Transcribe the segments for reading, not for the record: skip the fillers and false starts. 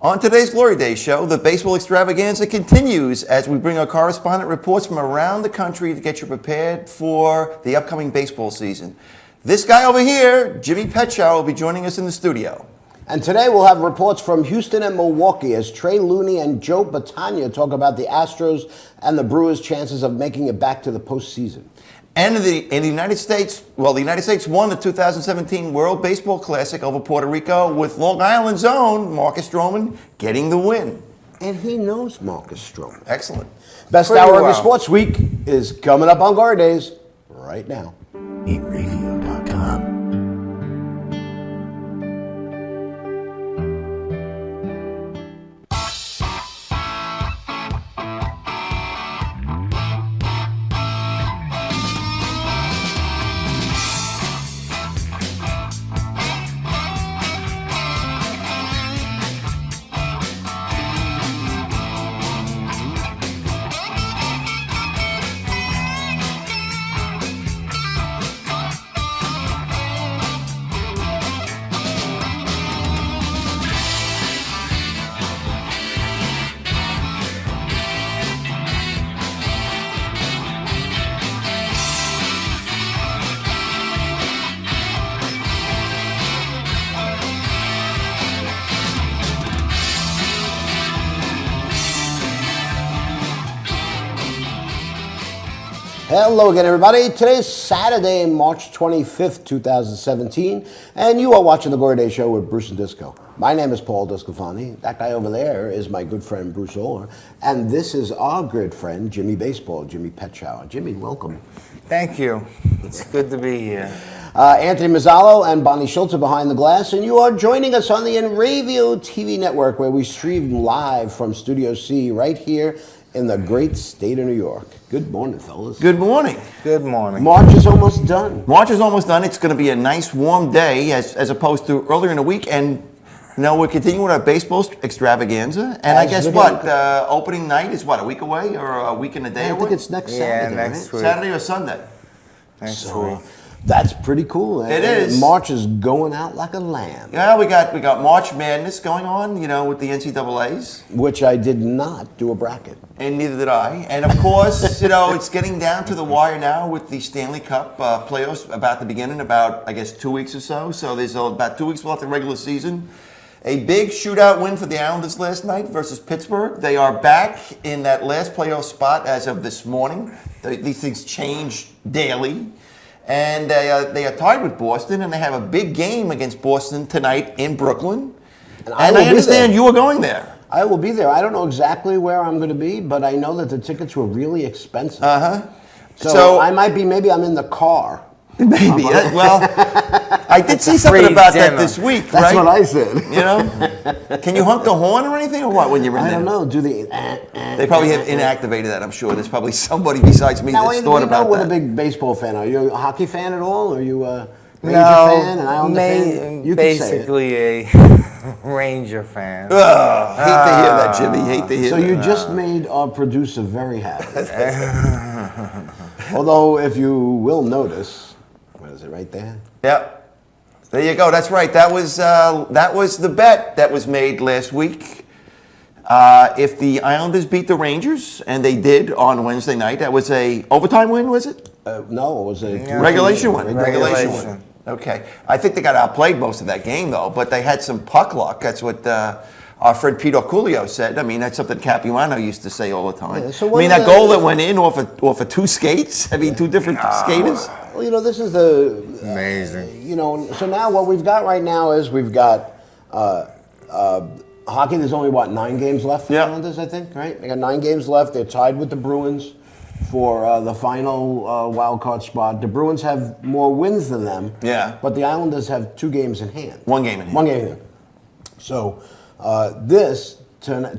On today's Glory Day show, the baseball extravaganza continues as we bring our correspondent reports from around the country to get you prepared for the upcoming baseball season. This guy over here, Jimmy Petschow, will be joining us in the studio. And today we'll have reports from Houston and Milwaukee as Trey Looney and Joe Battaglia talk about the Astros and the Brewers' chances of making it back to the postseason. And in the United States, the United States won the 2017 World Baseball Classic over Puerto Rico with Long Island's own Marcus Stroman getting the win. And he knows Marcus Stroman. Excellent. Best hour of your sports week is coming up on Glory Days right now. Inravio.com. Hello again, everybody. Today's Saturday, March 25th, 2017, and you are watching The Glory Day Show with Bruce and Disco. My name is Paul Discofani. That guy over there is my good friend, Bruce Oler, and this is our good friend, Jimmy Baseball, Jimmy Petschow. Jimmy, welcome. Thank you. It's good to be here. Anthony Mazzallo and Bonnie Schultz are behind the glass, and you are joining us on the Inravio TV network, where we stream live from Studio C right here in the great state of New York. Good morning, fellas. Good morning. Good morning. March is almost done. March is almost done. It's going to be a nice warm day as opposed to earlier in the week. And we're continuing with our baseball extravaganza. And I guess opening night is a week away or a week and a day away? I think it's next Saturday, next week. Saturday or Sunday? Next week. That's pretty cool. It is. March is going out like a lamb. Yeah, we got March Madness going on, with the NCAAs. Which I did not do a bracket. And neither did I. And of course, it's getting down to the wire now with the Stanley Cup playoffs about to begin in about, 2 weeks or so. So there's about 2 weeks left in the regular season. A big shootout win for the Islanders last night versus Pittsburgh. They are back in that last playoff spot as of this morning. These things change daily. And they are tied with Boston, and they have a big game against Boston tonight in Brooklyn. And I understand you are going there. I will be there. I don't know exactly where I'm going to be, but I know that the tickets were really expensive. So I might be, maybe I'm in the car. Maybe. I did see something about that this week, right? That's what I said. Can you honk the horn or anything, or what, when you're in there? I don't know. Do they? They probably have inactivated that, I'm sure. There's probably somebody besides me that's thought about that. What a big baseball fan are you? A hockey fan at all? Are you a Ranger fan? An Islander fan? You basically a Ranger fan. Hate to hear that, Jimmy. Hate to hear that. So you just made our producer very happy. Although, if you will notice, what is it right there? Yep. There you go. That's right. That was the bet that was made last week. If the Islanders beat the Rangers, and they did on Wednesday night, that was a overtime win, was it? No, it was a regulation win. Regulation win. Okay. I think they got outplayed most of that game, though, but they had some puck luck. That's what our friend Peter Coolio said. I mean, that's something Capuano used to say all the time. Yeah, so that goal that went in off of two skates, two different skaters. Well, this is the... Amazing. So now what we've got right now is we've got hockey. There's only, 9 games left for the Islanders, I think, right? They got 9 games left. They're tied with the Bruins for the final wild card spot. The Bruins have more wins than them. Yeah. But the Islanders have 2 games in hand. 1 game in hand. 1 game in hand. So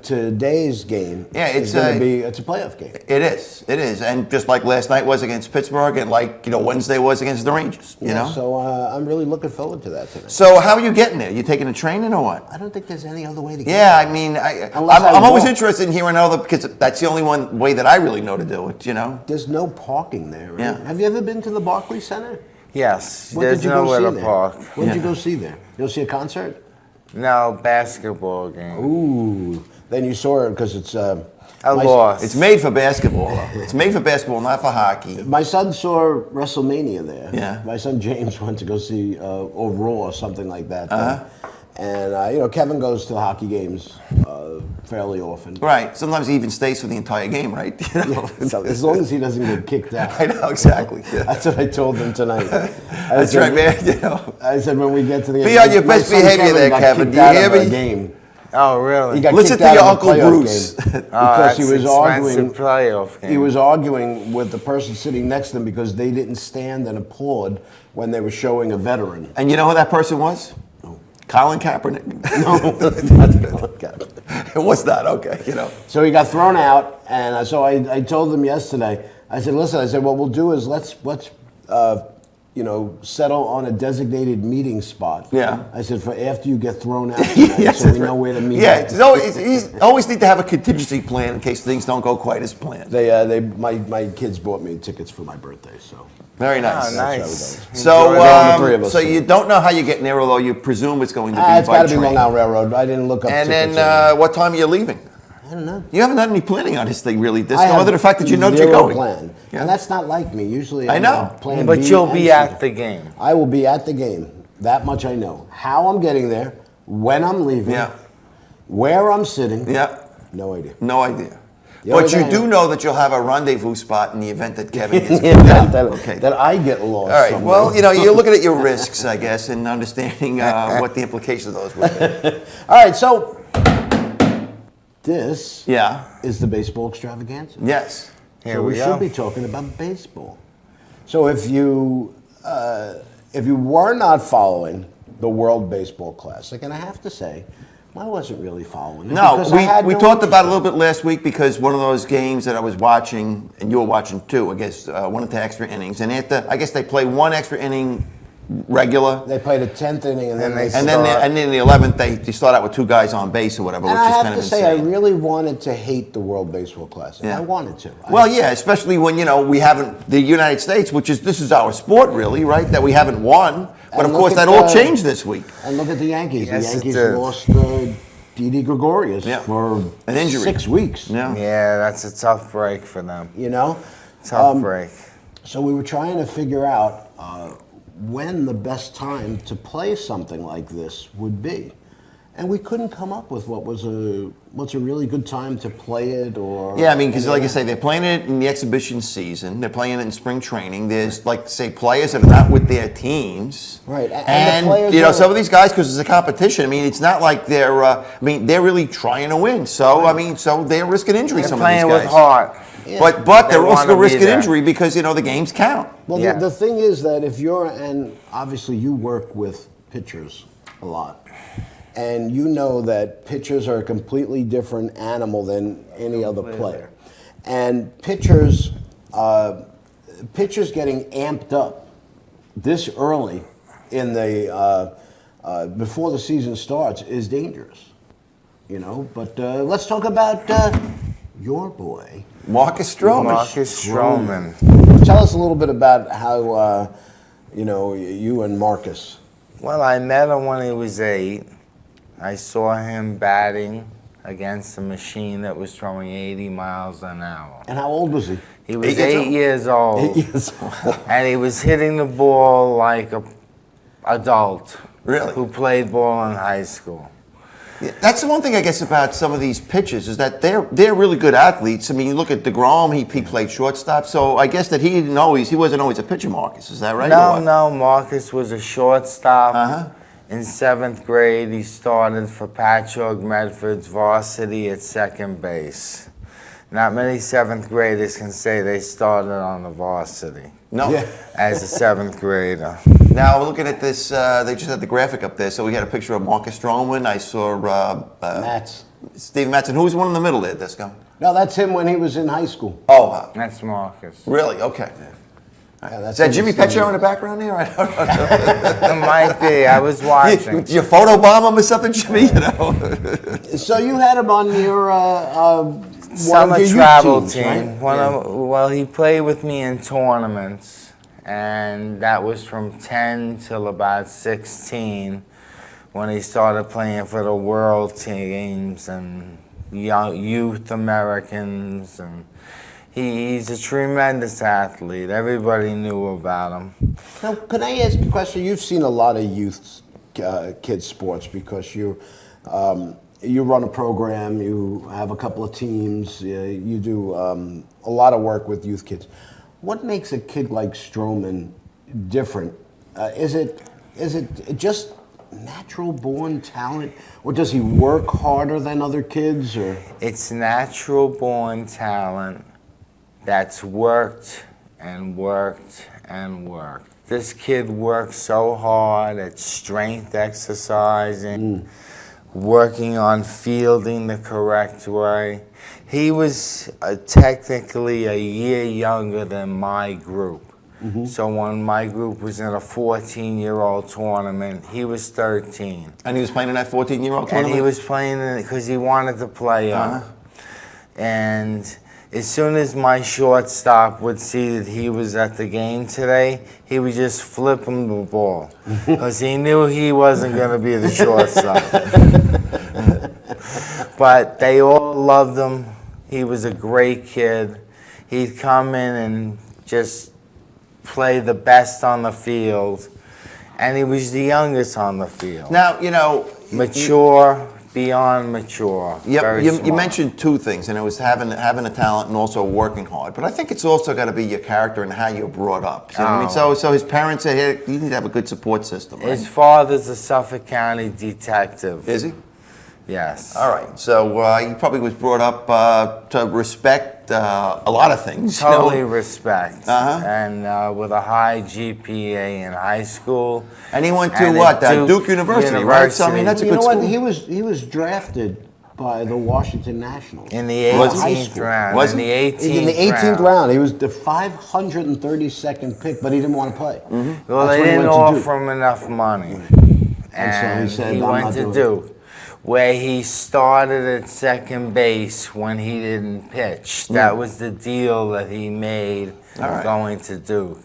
today's game is going to be, it's a playoff game. It is. And just like last night was against Pittsburgh, and like, Wednesday was against the Rangers, So I'm really looking forward to that tonight. So how are you getting there? You taking a train in or what? I don't think there's any other way to get there. there. I mean, I'm always interested in hearing other, because that's the only one way that I really know to do it, There's no parking there, right? Yeah. Have you ever been to the Barclays Center? Yes, What there's did you go nowhere see to there? park. What did you go see there? You go see a concert? No, basketball game. Ooh. Then you saw it because it's. I my- lost. It's made for basketball. Though. It's made for basketball, not for hockey. My son saw WrestleMania there. Yeah. My son James went to go see or Raw or something like that. And Kevin goes to hockey games fairly often. Right. Sometimes he even stays for the entire game, right? You know? So as long as he doesn't get kicked out. I know exactly. Yeah. That's what I told him tonight. That's right, man. You know. I said when we get to the Be on your my best son behavior there, got Kevin. kicked Do you out hear of a me? game. Oh, really? He got Listen kicked to out your of a Uncle playoff Bruce. game Oh, because that's he was expensive arguing. playoff game. He was arguing with the person sitting next to him because they didn't stand and applaud when they were showing a veteran. And you know who that person was? Colin Kaepernick. No, that's Colin Kaepernick. It was not, okay, you know. So he got thrown out, and so I told them yesterday. I said, "Listen," I said, "what we'll do is let's settle on a designated meeting spot." Yeah. I said, "For after you get thrown out, tonight, Yes, so that's we know right. where to meet." Yeah, up." you always need to have a contingency plan in case things don't go quite as planned. My kids bought me tickets for my birthday, so Very nice. Oh, nice. So, Enjoy it. The three of us. so you don't know how you get there, although you presume it's going to be it's by got to be train. Long Island Railroad. I didn't look up And tickets. then what time are you leaving? I don't know. You haven't done any planning on this thing, really, Disco, I have other than the fact that you know that zero you're going. plan. Yeah. And that's not like me. Usually I I'm know. on plan But B you'll and be C. at the game. I will be at the game. That much I know. How I'm getting there, when I'm leaving, Yeah. where I'm sitting. Yeah. No idea. No idea. The But only you thing- do know that you'll have a rendezvous spot in the event that Kevin gets Yeah, kicked out. that, Okay. that I get lost. All right. somewhere. Well, you're looking at your risks, I guess, and understanding what the implications of those would be. All right. So this Yeah. is the baseball extravaganza. Yes. Here So we we go. should be talking about baseball. So if you were not following the World Baseball Classic, and I have to say, I wasn't really following it. No, because I had we no talked about it a interest. little bit last week because one of those games that I was watching, and you were watching too, I guess, one of the extra innings. And I guess they play one extra inning regular. They played a 10th inning, and then And they they And then, start- and then in the 11th, they start out with two guys on base or whatever, And which I is have kind to of say, I insane. really wanted to hate the World Baseball Classic. Yeah. I wanted to. Well, yeah, especially when, we haven't, the United States, this is our sport really, right, that we haven't won. But And of look course, at that all the- changed this week. And look at the Yankees. Yes, The it Yankees did. lost Didi Gregorius Yeah. for An injury. 6 weeks. Yeah. Yeah, that's a tough break for them. You know? Tough break. So we were trying to figure out when the best time to play something like this would be. And we couldn't come up with what's a really good time to play it or... Yeah, I mean, because like I say, they're playing it in the exhibition season. They're playing it in spring training. There's, like, say, players that are not with their teams. Right, and the And, players are- some of these guys, because it's a competition, I mean, it's not like they're really trying to win. So, so they're risking injury, They're some of these playing guys. with heart. Yeah. But They they're also wanna be risking there. injury because, the games count. Well, Yeah. the thing is that if you're, and obviously you work with pitchers a lot, and you know that pitchers are a completely different animal than any other player. And pitchers getting amped up this early in the before the season starts is dangerous, But let's talk about your boy. Marcus Stroman. Marcus Stroman. Tell us a little bit about how you and Marcus. Well, I met him when he was 8. I saw him batting against a machine that was throwing 80 miles an hour. And how old was he? He was 8 years 8 old? years old. 8 years old. And he was hitting the ball like a adult Really? who played ball in high school. Yeah, that's the one thing I guess about some of these pitchers is that they're really good athletes. I mean, you look at DeGrom; he played shortstop, so I guess that he wasn't always a pitcher. Marcus, is that right? or No, what? Marcus was a shortstop. Uh-huh. In 7th grade, he started for Patchogue Medford's varsity at second base. Not many 7th graders can say they started on the varsity No. Yeah. as a 7th grader. Now we're looking at this. They just had the graphic up there, so we had a picture of Marcus Stroman. I saw Mats. Steve Matson. Who was the one in the middle there, Disco? No, that's him when he was in high school. Oh, That's Marcus. really? Okay. Yeah, that's Is that him Jimmy standing- Petro in the background there? I don't know. It might be. I was watching. Did you photobomb him or something, Jimmy? So you had him on your Summer your youth travel teams, team. right? Well, he played with me in tournaments, and that was from 10 till about 16, when he started playing for the world teams and young youth Americans, and he's a tremendous athlete. Everybody knew about him. Now, can I ask a question? You've seen a lot of youth kids sports because you run a program, you have a couple of teams, you do a lot of work with youth kids. What makes a kid like Stroman different? Is it just natural born talent, or does he work harder than other kids? Or It's natural born talent that's worked and worked and worked. This kid works so hard at strength exercising, working on fielding the correct way. He was technically a year younger than my group. So when my group was in a 14-year-old tournament, he was 13. And he was playing in that 14-year-old And tournament? he was playing in it because he wanted to play on. And as soon as my shortstop would see that he was at the game today, he would just flip him the ball because he knew he wasn't going to be the shortstop. But they all loved him. He was a great kid. He'd come in and just play the best on the field, and he was the youngest on the field. Now, you know... Mature, beyond mature. Very You smart. mentioned two things, and it was having a talent and also working hard. But I think it's also got to be your character and how you're brought up. You know what I mean? So his parents say, hey, you need to have a good support system, right? His father's a Suffolk County detective. Is he? Yes. All right. So he probably was brought up to respect a lot of things. you know? Totally respect. Uh-huh. And with a high GPA in high school. And he went to and what? at Duke University, right? So I mean, that's a you good know what? school. He was drafted by the Washington Nationals. In the Was he? 18th round. Was in he? the 18th In the 18th round, he was the 532nd pick, but he didn't want to play. Well, That's they when he didn't went to Duke. offer him enough money. And so he said, "I'm went not to doing Duke, where he started at second base when he didn't pitch. That was the deal that he made All right. going to Duke.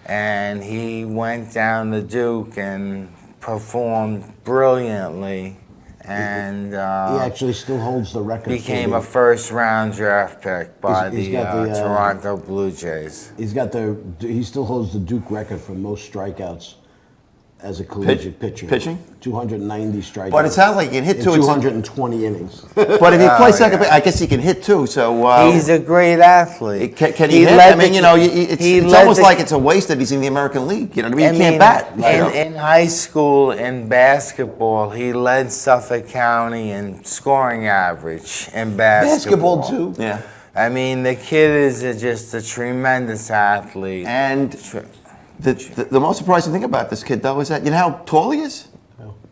And he went down to Duke and performed brilliantly, and He actually still holds the record. became for a first-round draft pick by He's the got the, Toronto Blue Jays. He still holds the Duke record for most strikeouts as a collegiate pitcher. Pitching? 290 strikeouts. But it sounds like he can hit in too. 220 innings. But if he plays second base, I guess he can hit too. So He's a great athlete. can he hit? led I mean, the- you know, he it's led almost the- like it's a waste that he's in the American League. You know what I mean? He can't bat. In high school, in basketball, he led Suffolk County in scoring average in basketball. Basketball, too. Yeah. I mean, the kid is just a tremendous athlete. And the most surprising thing about this kid, though, is that you know how tall he is?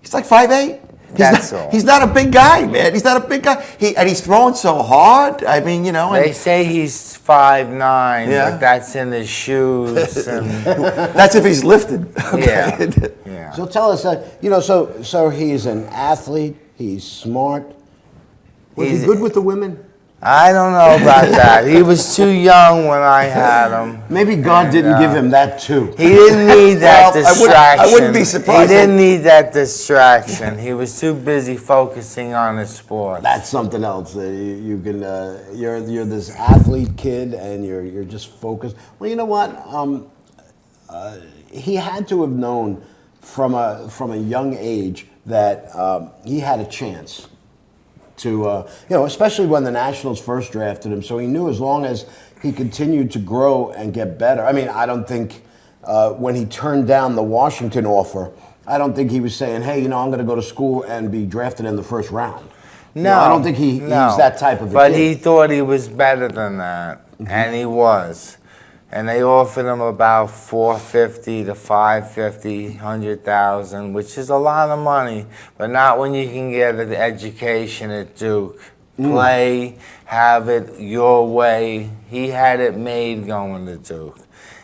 He's like 5'8". That's all. He's not a big guy, man. He's not a big guy. And he's throwing so hard. I mean, you know. They And say he's 5'9", Yeah. but that's in his shoes. And, that's if he's lifted. yeah, Okay. yeah. So tell us, so he's an athlete, he's smart. Was he He's- good with the women? I don't know about that. He was too young when I had him. Maybe God didn't give him that too. He didn't need that Well, distraction. I wouldn't be surprised He didn't need that distraction. He was too busy focusing on his sport. That's something else. You can you're this athlete kid and you're just focused. Well, you know what? He had to have known from a young age that he had a chance to especially when the Nationals first drafted him. So he knew as long as he continued to grow and get better. I mean, I don't think when he turned down the Washington offer, I don't think he was saying, hey, I'm going to go to school and be drafted in the first round. No, I don't think he's that type of a But kid. he thought he was better than that, and he was. And they offered him about $450 to $550, $100,000, which is a lot of money, but not when you can get an education at Duke. Play, have it your way. He had it made going to Duke.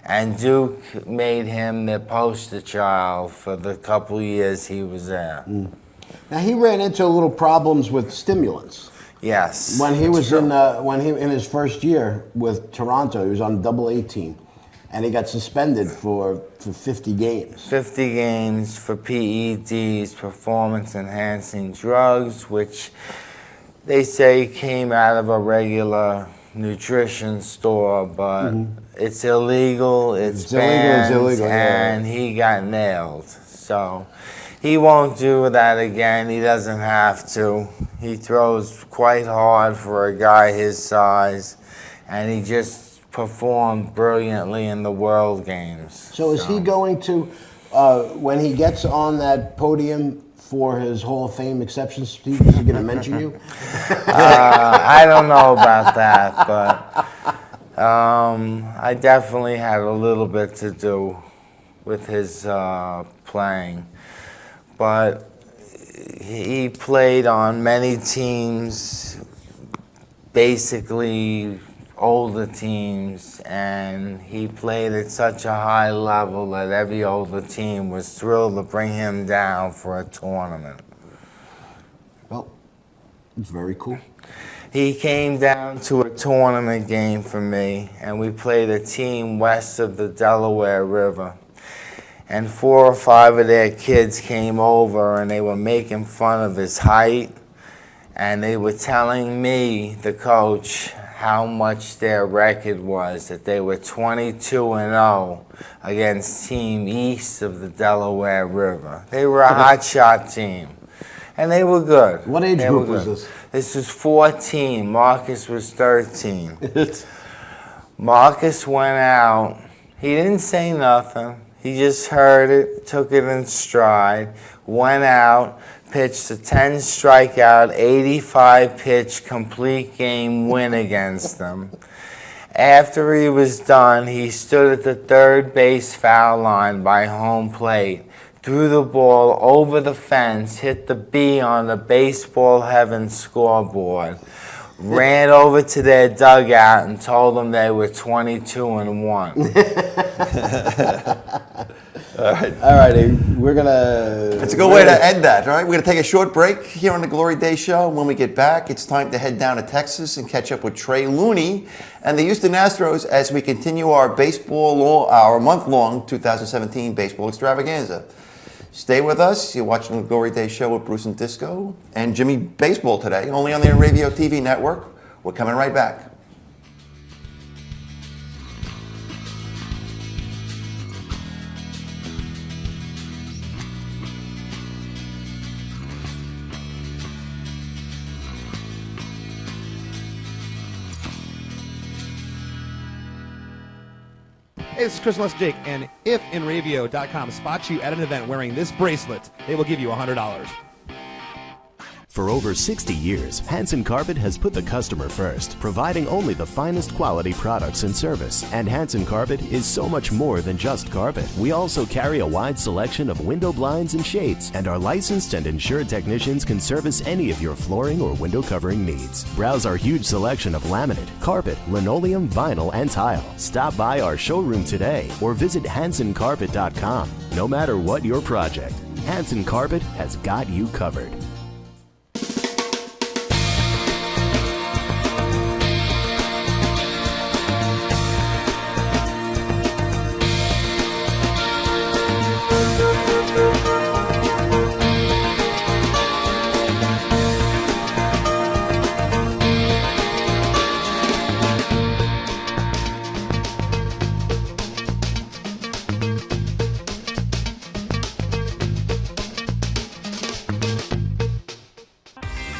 And Duke made him the poster child for the couple years he was there. Now he ran into little problems with stimulants. Yes. When he was in his first year with Toronto, he was on double A team, And he got suspended for 50 games. 50 games for PEDs, performance-enhancing drugs, which they say came out of a regular nutrition store, but it's illegal, it's banned, and he got nailed. So he won't do that again. He doesn't have to. He throws quite hard for a guy his size, and he just performed brilliantly in the World Games. So is he going to, when he gets on that podium for his Hall of Fame acceptance speech, is he going to mention you? I don't know about that, but I definitely had a little bit to do with his playing. But he played on many teams, basically older teams, and he played at such a high level that every older team was thrilled to bring him down for a tournament. Well, it's very cool. He came down to a tournament game for me, and we played a team west of the Delaware River. And 4 or 5 of their kids came over, and they were making fun of his height, and they were telling me, the coach, how much their record was, that they were 22-0 against team east of the Delaware River. They were a hot shot team, and they were good. What age group was this? This was 14. Marcus was 13. Marcus went out. He didn't say nothing. He just heard it, took it in stride, went out, pitched a 10-strikeout, 85-pitch complete game win against them. After he was done, he stood at the third base foul line by home plate, threw the ball over the fence, hit the B on the Baseball Heaven scoreboard, ran over to their dugout and told them they were 22-1. All righty, we're gonna. It's a good way to end that, all right? We're going to take a short break here on the Glory Day Show. When we get back, it's time to head down to Texas and catch up with Trey Looney and the Houston Astros as we continue our our month-long 2017 baseball extravaganza. Stay with us. You're watching the Glory Day Show with Bruce and Disco and Jimmy Baseball today, only on the Inravio TV network. We're coming right back. Hey, this is Chris Less Jake, and if Inravio.com spots you at an event wearing this bracelet, they will give you $100. For over 60 years, Hanson Carpet has put the customer first, providing only the finest quality products and service. And Hanson Carpet is so much more than just carpet. We also carry a wide selection of window blinds and shades, and our licensed and insured technicians can service any of your flooring or window covering needs. Browse our huge selection of laminate, carpet, linoleum, vinyl, and tile. Stop by our showroom today or visit HansonCarpet.com. No matter what your project, Hanson Carpet has got you covered.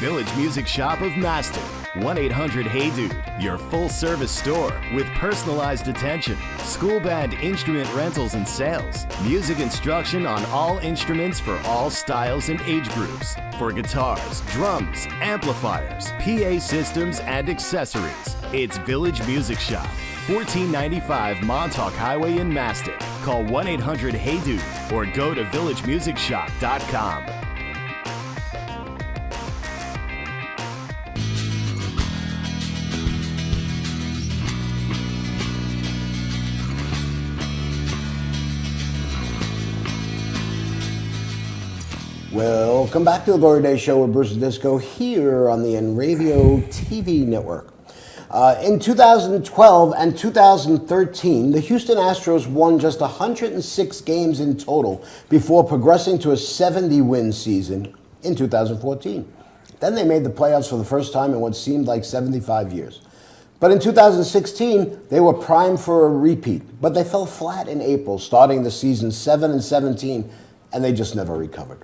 Village Music Shop of Mastic. 1-800-HEY-DUDE. Your full-service store with personalized attention, school band instrument rentals and sales, music instruction on all instruments for all styles and age groups, for guitars, drums, amplifiers, PA systems, and accessories. It's Village Music Shop, 1495 Montauk Highway in Mastic. Call 1-800-HEY-DUDE or go to villagemusicshop.com. Welcome back to the Glory Day Show with Bruce and Disco here on the Inravio TV network. In 2012 and 2013, the Houston Astros won just 106 games in total before progressing to a 70-win season in 2014. Then they made the playoffs for the first time in what seemed like 75 years. But in 2016, they were primed for a repeat, but they fell flat in April, starting the season 7-17, and they just never recovered.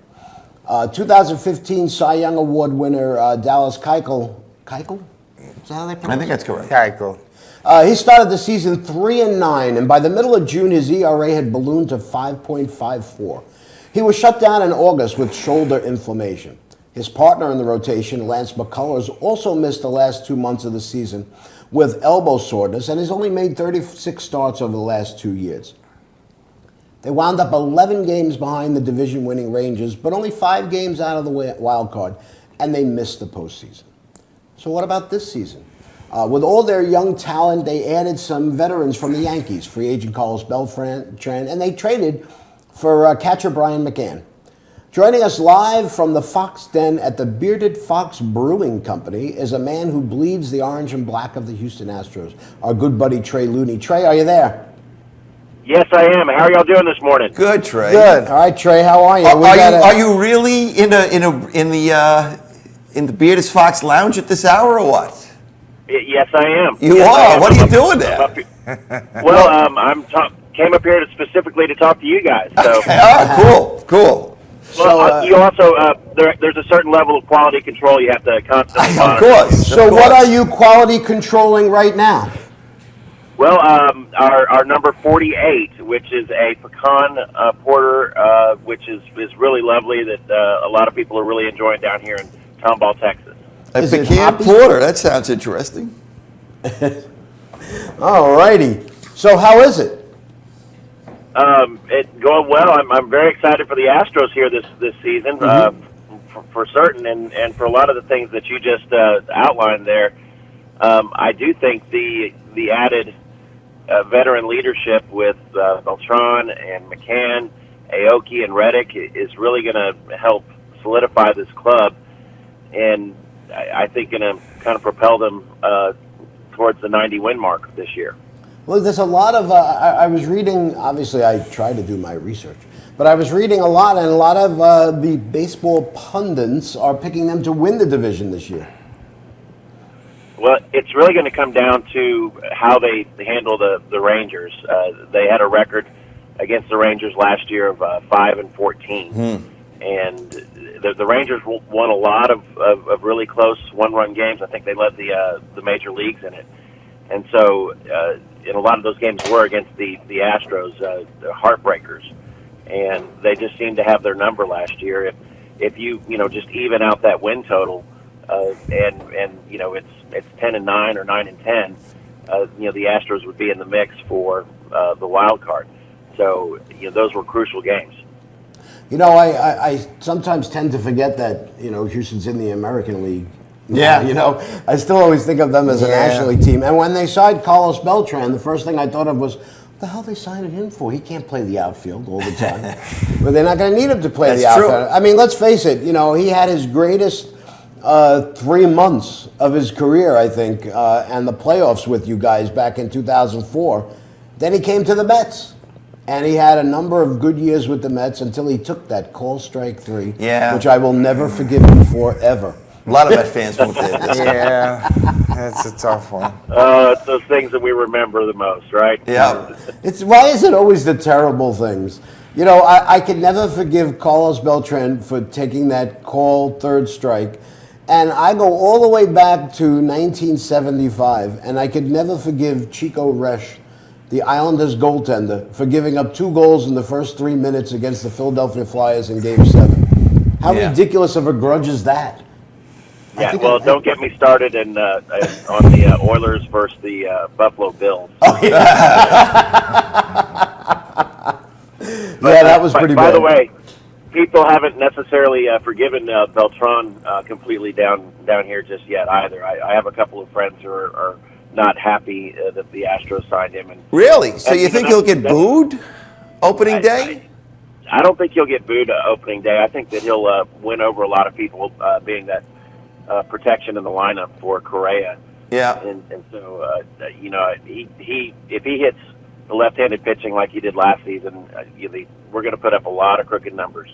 2015 Cy Young Award winner Dallas Keuchel. Is that how they pronounce it? I think that's correct. Tackle. He started the season 3-9, and by the middle of June, his ERA had ballooned to 5.54. He was shut down in August with shoulder inflammation. His partner in the rotation, Lance McCullers, also missed the last 2 months of the season with elbow soreness, and has only made 36 starts over the last 2 years. They wound up 11 games behind the division-winning Rangers, but only 5 games out of the wild card, and they missed the postseason. So what about this season? With all their young talent, they added some veterans from the Yankees, free agent Carlos Beltran, and they traded for catcher Brian McCann. Joining us live from the Fox Den at the Bearded Fox Brewing Company is a man who bleeds the orange and black of the Houston Astros, our good buddy Trey Looney. Trey, are you there? Yes, I am. How are y'all doing this morning? Good, Trey. Good. All right, Trey, how are you? Are you really in the Bearded Fox Lounge at this hour or what? Yes, I am. You yes, are. What are you doing there? Well, came up here specifically to talk to you guys. So. Okay. Oh, cool. Well, you also there's a certain level of quality control you have to constantly Of monitor. course. So what are you quality controlling right now? Well, our number 48, which is a pecan porter, which is really lovely that a lot of people are really enjoying down here in Tomball, Texas. A Is it pecan hoppy? porter. That sounds interesting. All righty. So how is it? It's going well. I'm very excited for the Astros here this season, for certain, and for a lot of the things that you just outlined there. I do think the added veteran leadership with Beltran and McCann, Aoki, and Reddick is really going to help solidify this club, and I think going to kind of propel them towards the 90-win mark this year. Well, there's a lot of, I was reading, obviously I try to do my research, but I was reading a lot, and a lot of the baseball pundits are picking them to win the division this year. Well, it's really going to come down to how they handle the Rangers. They had a record against the Rangers last year of 5-14, and the Rangers won a lot of really close one-run games. I think they led the major leagues in it, and so and a lot of those games were against the Astros, the heartbreakers, and they just seemed to have their number last year. If you just even out that win total, and it's 10-9 or 9-10, the Astros would be in the mix for the wild card. So those were crucial games. I sometimes tend to forget that Houston's in the American League. Yeah. I still always think of them as a National League team. And when they signed Carlos Beltran, the first thing I thought of was, what the hell are they signing him for? He can't play the outfield all the time. But they're not going to need him to play the outfield. True. I mean, let's face it. He had his greatest 3 months of his career, I think, and the playoffs with you guys back in 2004. Then he came to the Mets. And he had a number of good years with the Mets until he took that call strike 3, which I will never forgive him for, ever. A lot of Met fans won't do this. Yeah, that's a tough one. It's those things that we remember the most, right? Yeah. Why is it always the terrible things? I could never forgive Carlos Beltran for taking that call third strike. And I go all the way back to 1975, and I could never forgive Chico Resch, the Islanders goaltender, for giving up 2 goals in the first 3 minutes against the Philadelphia Flyers in Game 7. How ridiculous of a grudge is that? Yeah, well, don't get me started on the Oilers versus the Buffalo Bills. Oh, yeah. That was pretty bad. By the way, people haven't necessarily forgiven Beltran completely down here just yet either. I have a couple of friends who are not happy that the Astros signed him. Really? So you think he'll get booed opening day? I don't think he'll get booed opening day. I think that he'll win over a lot of people, being that protection in the lineup for Correa. Yeah. And so you know, he if he hits the left-handed pitching like he did last season, we're going to put up a lot of crooked numbers.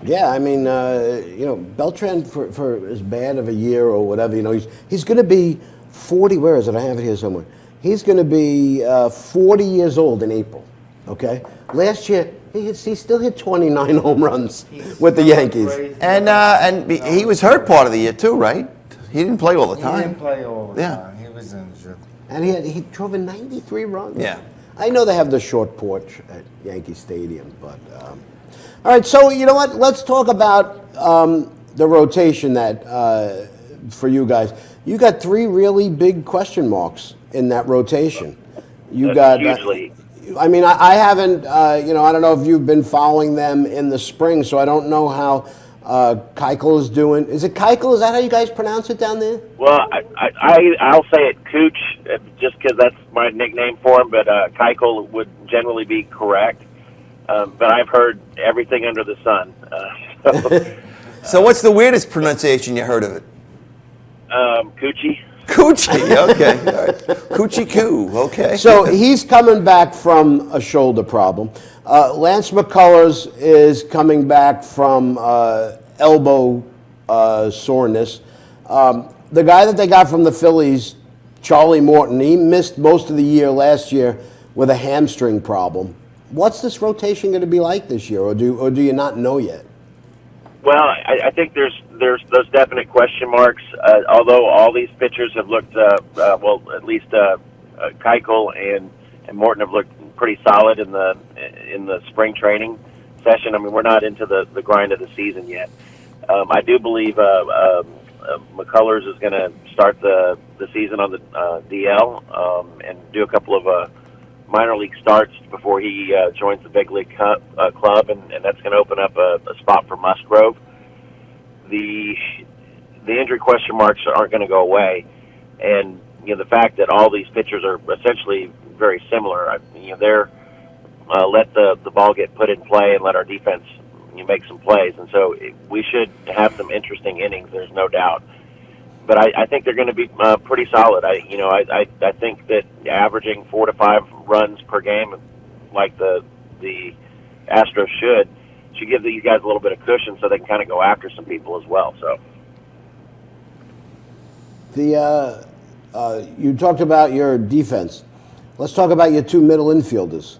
Yeah, I mean, you know, Beltran for as bad of a year or whatever, you know, he's going to be 40. Where is it? I have it here somewhere. He's going to be 40 years old in April. Okay. Last year he still hit 29 home runs with the Yankees. And he was hurt part of the year too, right? He didn't play all the time. He didn't play all the Yeah. time. He was injured. And he drove in 93 runs. Yeah. I know they have the short porch at Yankee Stadium, but all right. So you know what? Let's talk about the rotation that for you guys. You got 3 really big question marks in that rotation. You got hugely. I mean, I haven't. You know, I don't know if you've been following them in the spring, so I don't know how Keuchel is doing. Is it Keuchel? Is that how you guys pronounce it down there? Well, I'll say it Cooch, just because that's my nickname for him, but Keuchel would generally be correct. But I've heard everything under the sun. So what's the weirdest pronunciation you heard of it? Coochie. Coochie, okay. All right. Coochie Coo, okay. So he's coming back from a shoulder problem. Lance McCullers is coming back from elbow soreness. The guy that they got from the Phillies, Charlie Morton, he missed most of the year last year with a hamstring problem. What's this rotation going to be like this year, or do you not know yet? Well, I think there's those definite question marks. Although all these pitchers have looked well, at least Keuchel and Morton have looked pretty solid in the spring training session. I mean, we're not into the grind of the season yet. I do believe McCullers is going to start the season on the DL and do a couple of minor league starts before he joins the big league club, and that's going to open up a spot for Musgrove. The injury question marks aren't going to go away, and you know the fact that all these pitchers are essentially very similar. You know, they're let the ball get put in play and let our defense make some plays, and so we should have some interesting innings. There's no doubt. But I think they're going to be pretty solid. I think that averaging 4 to 5 runs per game, like the Astros should give these guys a little bit of cushion so they can kind of go after some people as well. So you talked about your defense. Let's talk about your 2 middle infielders.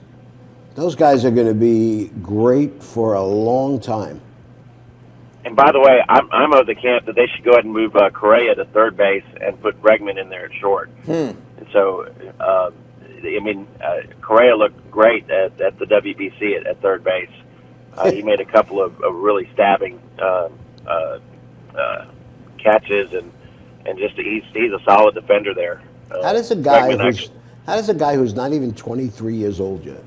Those guys are going to be great for a long time. And by the way, I'm of the camp that they should go ahead and move Correa to third base and put Bregman in there at short. And so, I mean, Correa looked great at the WBC at third base. He made a couple of really stabbing catches, and just he's a solid defender there. How does a guy who's not even 23 years old yet,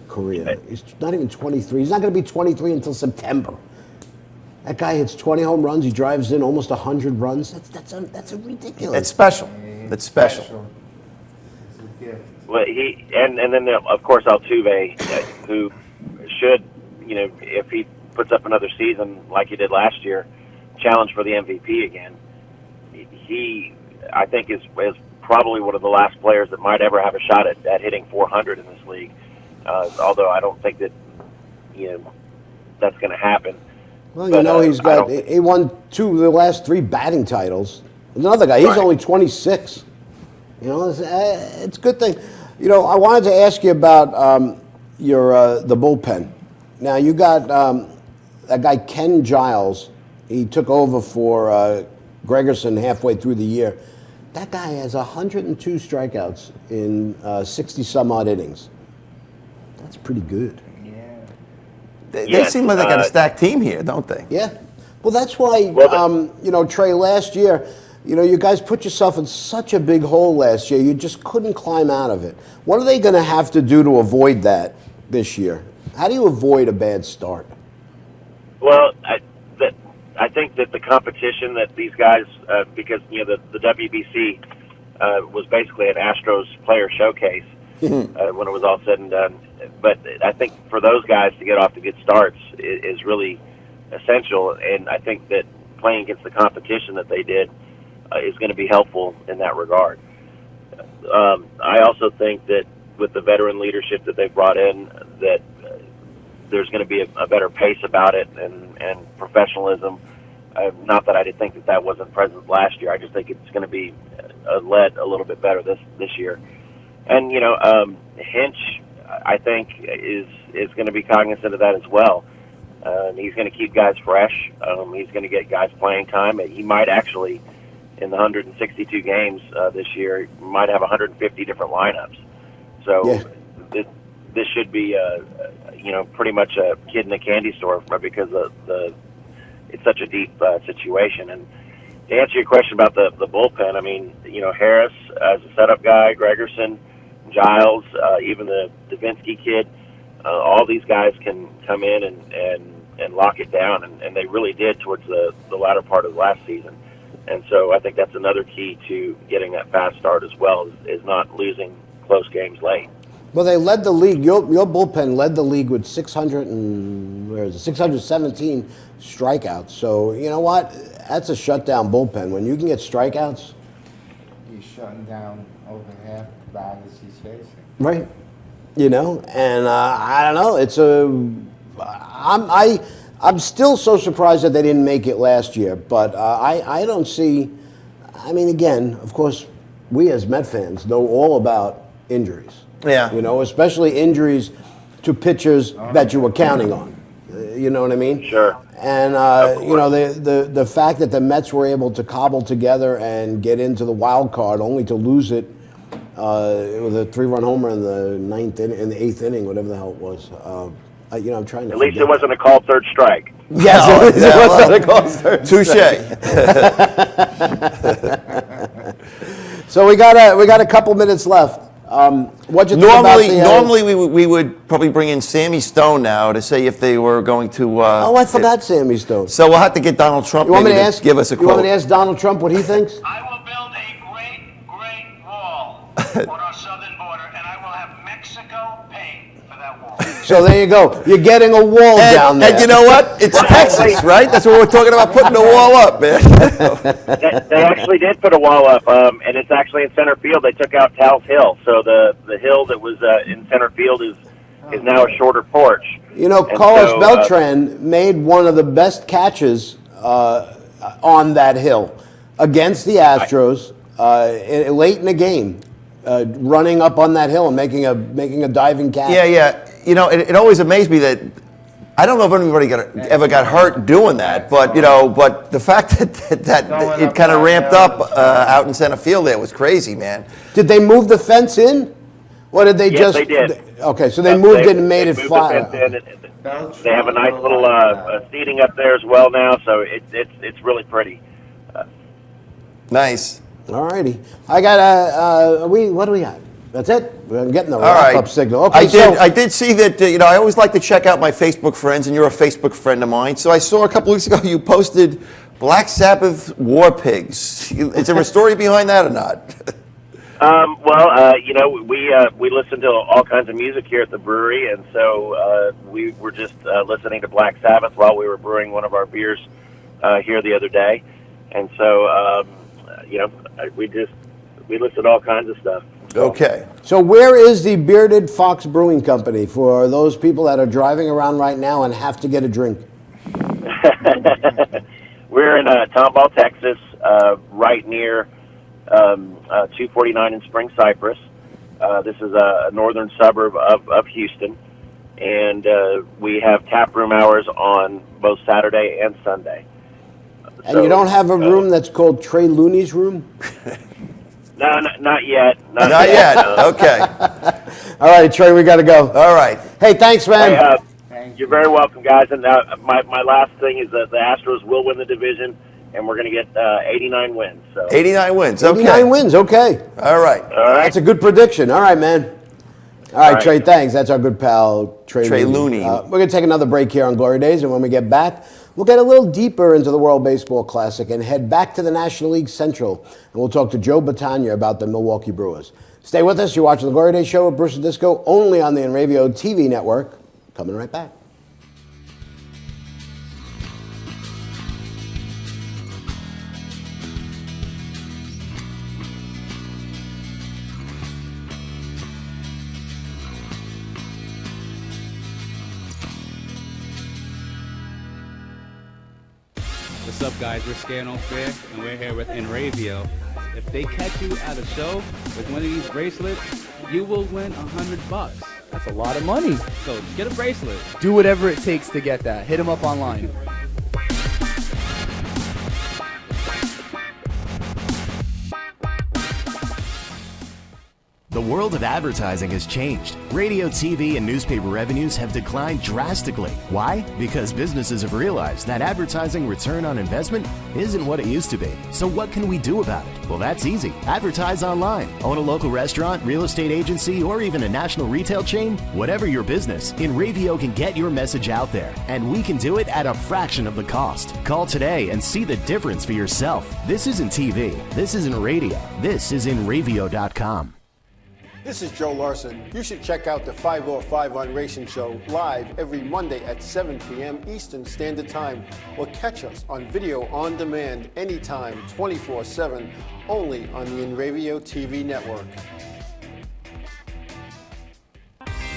Correa? He's not even 23. He's not going to be 23 until September. That guy hits 20 home runs. He drives in almost 100 runs. That's a ridiculous. It's special. It's special. It's a gift. Well, he and then of course Altuve, who should, you know, if he puts up another season like he did last year, challenge for the MVP again. He, I think, is probably one of the last players that might ever have a shot at hitting 400 in this league. Although I don't think that that's going to happen. Well, you know, he won 2 of the last 3 batting titles. Another guy, he's only 26. You know, it's a good thing. You know, I wanted to ask you about the bullpen. Now, you got that guy Ken Giles. He took over for Gregerson halfway through the year. That guy has 102 strikeouts in 60-some-odd innings. That's pretty good. They seem like they got a stacked team here, don't they? Yeah. Well, that's why, you know, Trey, last year, you know, you guys put yourself in such a big hole last year. You just couldn't climb out of it. What are they going to have to do to avoid that this year? How do you avoid a bad start? Well, I think that the competition that these guys, because, you know, the WBC was basically an Astros player showcase when it was all said and done. But I think for those guys to get off to good starts is really essential, and I think that playing against the competition that they did is going to be helpful in that regard. I also think that with the veteran leadership that they've brought in, that there's going to be a better pace about it and professionalism. Not that I didn't think that wasn't present last year. I just think it's going to be led a little bit better this year. And Hinch, I think is going to be cognizant of that as well. He's going to keep guys fresh. He's going to get guys playing time. He might actually, in the 162 games this year, might have 150 different lineups. So this should be pretty much a kid in a candy store because it's such a deep situation. And to answer your question about the bullpen, I mean, Harris as a setup guy, Gregerson, Giles, even the Davinsky kid, all these guys can come in and lock it down, and they really did towards the latter part of last season. And so I think that's another key to getting that fast start as well, is not losing close games late. Well, they led the league. Your bullpen led the league with 617 strikeouts. So you know what? That's a shutdown bullpen. When you can get strikeouts, He's shutting down over half the batters he's facing. right? And I don't know. I'm still so surprised that they didn't make it last year. But I don't see. I mean, again, of course, we as Met fans know all about injuries. Yeah. Especially injuries to pitchers that you were counting on. You know what I mean? Sure. And the fact that the Mets were able to cobble together and get into the wild card, only to lose it with a 3-run homer in the eighth inning, whatever the hell it was. I'm trying to. At least it wasn't a called third strike. Yes, it wasn't a called third. Touche. So we got a couple minutes left. What'd you think Normally we would probably bring in Sammy Stone now to say if they were going to. I forgot Sammy Stone. So we'll have to get Donald Trump You want me maybe to ask? give us a quote. You want me to ask Donald Trump what he thinks? I will build a great wall on our southern border, and I will have Mexico pay for that wall. So there you go. You're getting a wall down there. And you know what? It's Texas, right? That's what we're talking about, putting a wall up, man. They actually did put a wall up, and it's actually in center field. They took out Tal's Hill, so the hill that was in center field is now a shorter porch. Carlos Beltran made one of the best catches on that hill against the Astros late in the game, running up on that hill and making a diving catch. Yeah. It always amazed me that I don't know if anybody ever got hurt doing that, but the fact that it kind of ramped up out in center field there was crazy, man. Did they move the fence in, or did they Yes, they did. Okay, so they moved it and made it flat. They have a nice little seating up there as well now, so it's really pretty. Nice. All righty. I got what do we got? That's it. We're getting the wrap-up signal. Okay, I did see that. I always like to check out my Facebook friends, and you're a Facebook friend of mine. So I saw a couple weeks ago you posted Black Sabbath War Pigs. Is there a story behind that or not? We listen to all kinds of music here at the brewery, and so we were just listening to Black Sabbath while we were brewing one of our beers here the other day, and so we listen to all kinds of stuff. Okay. So where is the Bearded Fox Brewing Company for those people that are driving around right now and have to get a drink? We're in Tomball, Texas, right near 249 in Spring Cypress. This is a northern suburb of Houston, and we have tap room hours on both Saturday and Sunday. And you don't have a room that's called Trey Looney's room? No, not yet. Not yet. Okay. All right, Trey, we got to go. All right. Hey, thanks, man. Hey, you're very welcome, guys. And my last thing is that the Astros will win the division, and we're going to get 89 wins. So 89 wins. Okay. 89 wins. Okay. All right. That's a good prediction. All right, man. All right, Trey, thanks. That's our good pal, Trey Looney. We're going to take another break here on Glory Days, and when we get back, we'll get a little deeper into the World Baseball Classic and head back to the National League Central, and we'll talk to Joe Battaglia about the Milwaukee Brewers. Stay with us. You're watching the Glory Days Show with Bruce and Disco, only on the Inravio TV network. Coming right back. What's up, guys? We're Scare No Fear, and we're here with Inravio. If they catch you at a show with one of these bracelets, you will win $100. That's a lot of money. So get a bracelet. Do whatever it takes to get that. Hit them up online. The world of advertising has changed. Radio, TV, and newspaper revenues have declined drastically. Why? Because businesses have realized that advertising return on investment isn't what it used to be. So what can we do about it? Well, that's easy. Advertise online. Own a local restaurant, real estate agency, or even a national retail chain? Whatever your business, Inravio can get your message out there, and we can do it at a fraction of the cost. Call today and see the difference for yourself. This isn't TV. This isn't radio. This is Inravio.com. This is Joe Larson. You should check out the 505 on Racing Show live every Monday at 7 p.m. Eastern Standard Time, or catch us on video on demand anytime, 24/7, only on the Inravio TV network.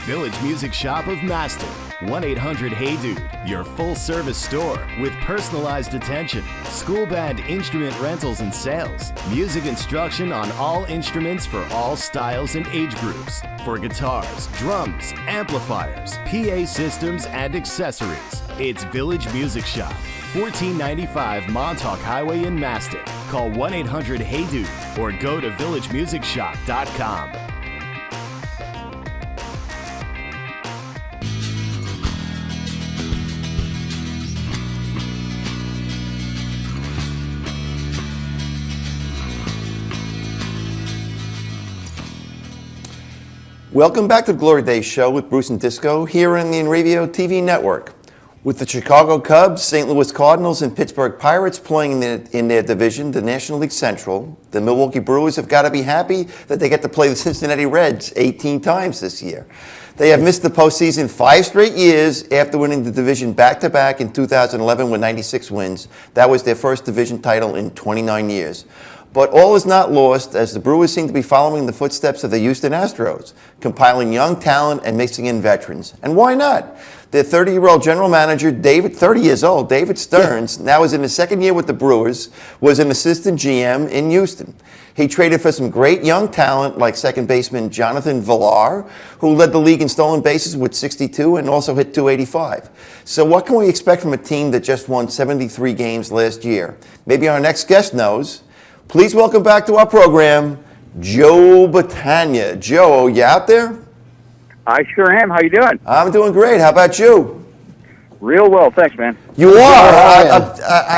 Village Music Shop of Mastic. 1-800-HEY-DUDE. Your full-service store with personalized attention, school band instrument rentals and sales, music instruction on all instruments for all styles and age groups, for guitars, drums, amplifiers, PA systems, and accessories. It's Village Music Shop, 1495 Montauk Highway in Mastic. Call 1-800-HEY-DUDE or go to villagemusicshop.com. Welcome back to the Glory Days Show with Bruce and Disco here on the Inravio TV network. With the Chicago Cubs, St. Louis Cardinals, and Pittsburgh Pirates playing in their division, the National League Central, the Milwaukee Brewers have got to be happy that they get to play the Cincinnati Reds 18 times this year. They have missed the postseason 5 straight years after winning the division back-to-back in 2011 with 96 wins. That was their first division title in 29 years. But all is not lost, as the Brewers seem to be following the footsteps of the Houston Astros, compiling young talent and mixing in veterans. And why not? Their 30-year-old general manager, 30 years old, David Stearns, now is in his second year with the Brewers, was an assistant GM in Houston. He traded for some great young talent like second baseman Jonathan Villar, who led the league in stolen bases with 62 and also hit 285. So what can we expect from a team that just won 73 games last year? Maybe our next guest knows. Please welcome back to our program, Joe Battaglia. Joe, you out there? I sure am. How you doing? I'm doing great. How about you? Real well, thanks, man. You are.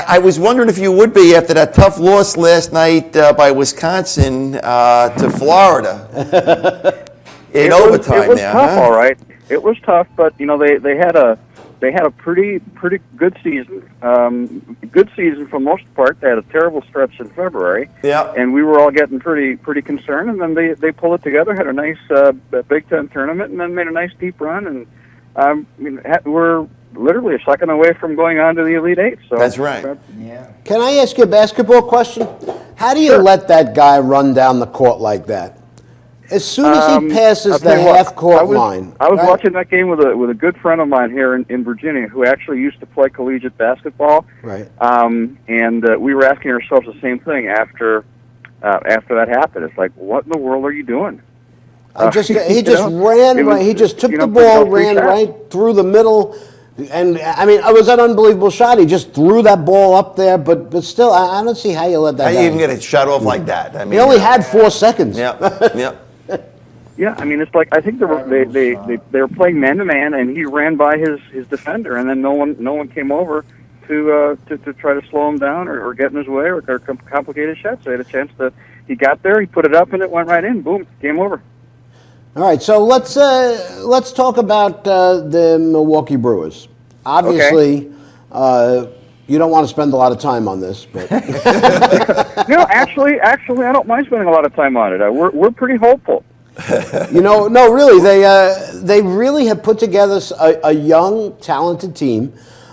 I was wondering if you would be after that tough loss last night by Wisconsin to Florida in overtime. It was tough, all right. It was tough, but you know they had a pretty good season. Good season for the most part. They had a terrible stretch in February. Yeah. And we were all getting pretty concerned. And then they pulled it together. Had a nice Big Ten tournament, and then made a nice deep run. And we're literally a second away from going on to the Elite Eight. So that's right. Yeah. Can I ask you a basketball question? How do you let that guy run down the court like that? As soon as he passes the half-court line. I was watching that game with a good friend of mine here in Virginia who actually used to play collegiate basketball. Right. And we were asking ourselves the same thing after that happened. It's like, what in the world are you doing? He just ran right. He just took the ball, ran right through the middle. And, I mean, it was an unbelievable shot. He just threw that ball up there, but still, I don't see how you let that How guy. you even get it shut off like that? I mean, he only had 4 seconds. Yeah. Yeah, I mean, it's like I think they were playing man to man, and he ran by his defender, and then no one came over to try to slow him down or get in his way or complicate his shot. So he had a chance he got there, he put it up, and it went right in. Boom, game over. All right, so let's talk about the Milwaukee Brewers. Obviously, you don't want to spend a lot of time on this, but no, actually, I don't mind spending a lot of time on it. We're pretty hopeful. No, really, they really have put together a young, talented team,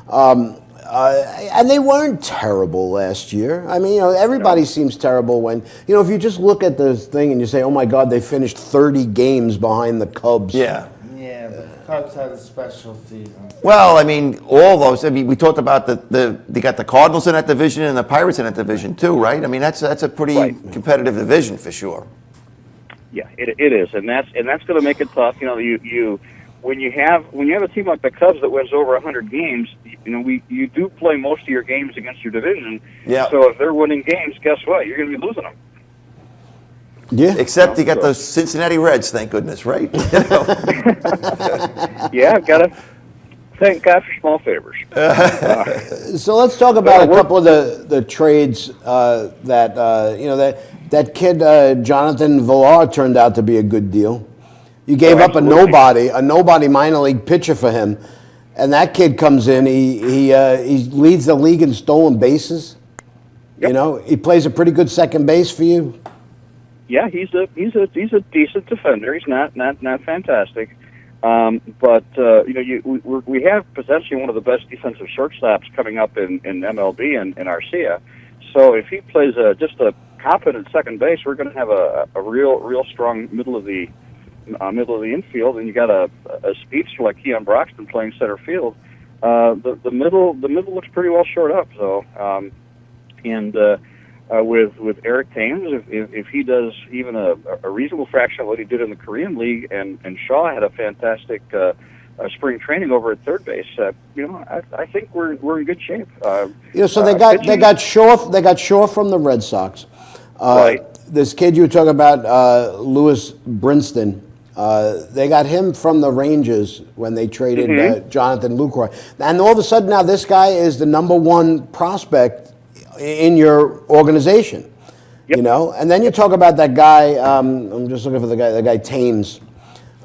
and they weren't terrible last year. I mean, everybody seems terrible when if you just look at this thing and you say, "Oh my God, they finished 30 games behind the Cubs." Yeah. Yeah. Cubs had a special season. Well, I mean, all those. I mean, we talked about they got the Cardinals in that division and the Pirates in that division too, right? I mean, that's a pretty competitive division for sure. Yeah, it is, and that's going to make it tough. You know, you when you have a team like the Cubs that wins over 100 games, you know, you do play most of your games against your division. Yeah. So if they're winning games, guess what? You're going to be losing them. Yeah. Except you got those Cincinnati Reds, thank goodness, right? Yeah, I've got to thank God for small favors. So let's talk about a couple of the trades that kid Jonathan Villar turned out to be a good deal. You gave up a nobody minor league pitcher for him, and that kid comes in. He leads the league in stolen bases. Yep. You know, he plays a pretty good second base for you. Yeah, he's a decent defender. He's not fantastic, but you know, we have potentially one of the best defensive shortstops coming up in MLB and Arcia. So if he plays just a competent second base, we're going to have a real strong middle of the infield, and you got a speedster like Keon Broxton playing center field. The middle looks pretty well shored up. So with Eric Thames, if he does even a reasonable fraction of what he did in the Korean League, and Shaw had a fantastic spring training over at third base, you know, I think we're in good shape. You know, so they got Shaw from the Red Sox. Right. This kid you were talking about, Lewis Brinston. They got him from the Rangers when they traded Jonathan Lucroy. And all of a sudden now this guy is the #1 prospect in your organization. Yep. You know? And then you talk about that guy, I'm just looking for the guy Thames.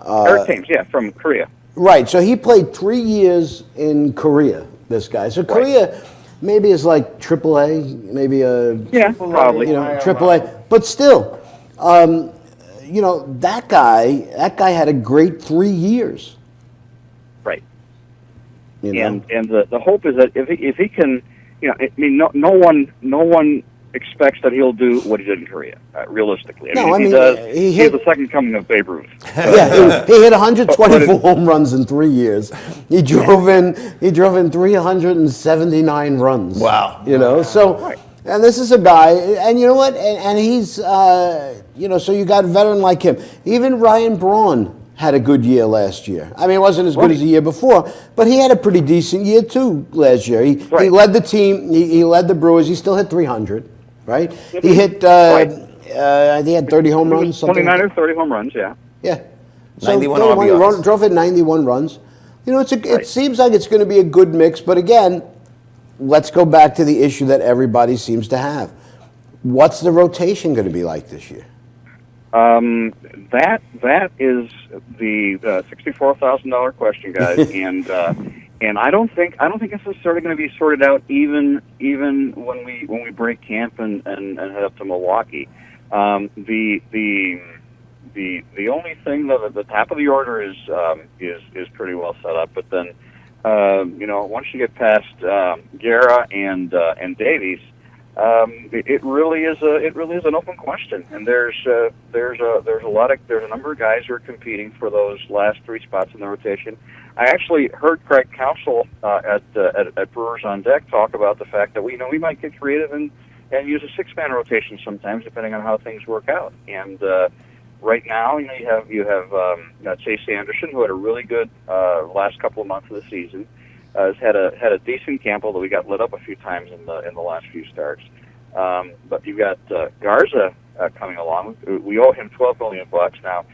Eric Thames, yeah, from Korea. Right, so he played 3 years in Korea, this guy. So Korea maybe is like AAA, maybe probably. You know, AAA. But still, you know, that guy had a great 3 years. Right. You know? And the hope is that if he can, you know, I mean, no one expects that he'll do what he did in Korea, realistically. I mean, he's the second coming of Babe Ruth. Yeah, he hit 124 home runs in 3 years. He drove in 379 runs. Wow. You know, so. And this is a guy, and you know what? And he's, you know, so you got a veteran like him. Even Ryan Braun had a good year last year. I mean, it wasn't as good as the year before, but he had a pretty decent year too last year. He led the team. He led the Brewers. He still hit 300, right? He hit. He had 30 home runs. 29 or 30 home runs. Yeah. Yeah. So 91 RBIs. Drove in 91 runs. You know, it seems like it's going to be a good mix, but again, let's go back to the issue that everybody seems to have. What's the rotation going to be like this year? That is the $64,000 question, guys, and I don't think it's necessarily going to be sorted out even when we break camp and head up to Milwaukee. The only thing though at the top of the order is pretty well set up, but then you know, once you get past Guerra and Davies, it really is an open question, and there's a number of guys who are competing for those last three spots in the rotation. I actually heard Craig Counsell at Brewers on Deck talk about the fact that we might get creative and use a 6-man rotation sometimes, depending on how things work out. And right now, you know, you have Chase Anderson, who had a really good last couple of months of the season. Has had a decent camp, although we got lit up a few times in the last few starts. But you've got Garza coming along. We owe him $12 million now.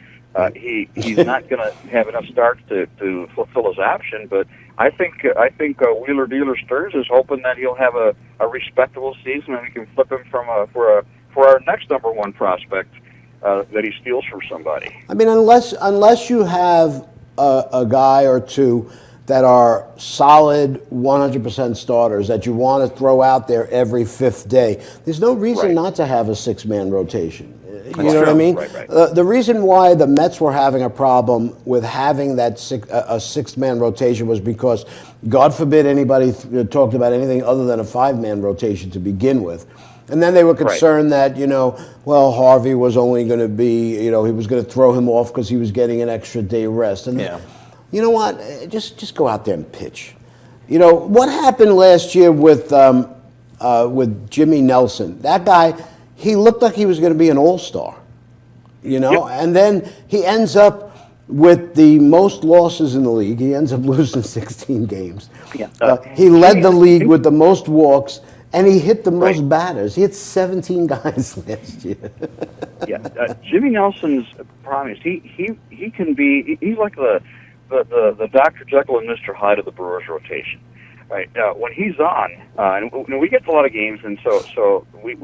He's not going to have enough starts to fulfill his option, but I think Wheeler Dealer Stearns is hoping that he'll have a respectable season and we can flip him for our next #1 prospect that he steals from somebody. I mean, unless you have a guy or two that are solid 100% starters that you want to throw out there every 5th day, there's no reason not to have a 6-man rotation. You know what I mean? Right. The reason why the Mets were having a problem with having that a 6-man rotation was because, God forbid, anybody talked about anything other than a 5-man rotation to begin with. And then they were concerned that, you know, well, Harvey was only going to be, you know, he was going to throw him off because he was getting an extra day rest. And you know what? Just go out there and pitch. You know what happened last year with Jimmy Nelson? That guy, he looked like he was going to be an all-star. You know, and then he ends up with the most losses in the league. He ends up losing 16 games. He led the league with the most walks, and he hit the most batters. He hit 17 guys last year. Jimmy Nelson's problem is he can be, he's like the Dr. Jekyll and Mr. Hyde of the Brewers rotation. Right, when he's on, and we get to a lot of games, and so we've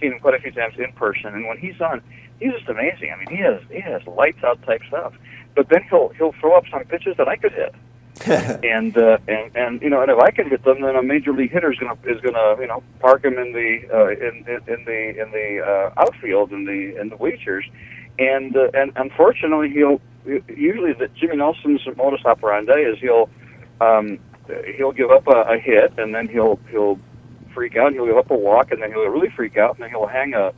seen him quite a few times in person. And when he's on, he's just amazing. I mean, he has lights out type stuff. But then he'll throw up some pitches that I could hit, and you know, and if I can hit them, then a major league hitter is gonna you know, park him in the outfield in the bleachers, and unfortunately usually Jimmy Nelson's modus operandi is he'll give up a hit, and then he'll freak out, and he'll give up a walk, and then he'll really freak out, and then he'll hang a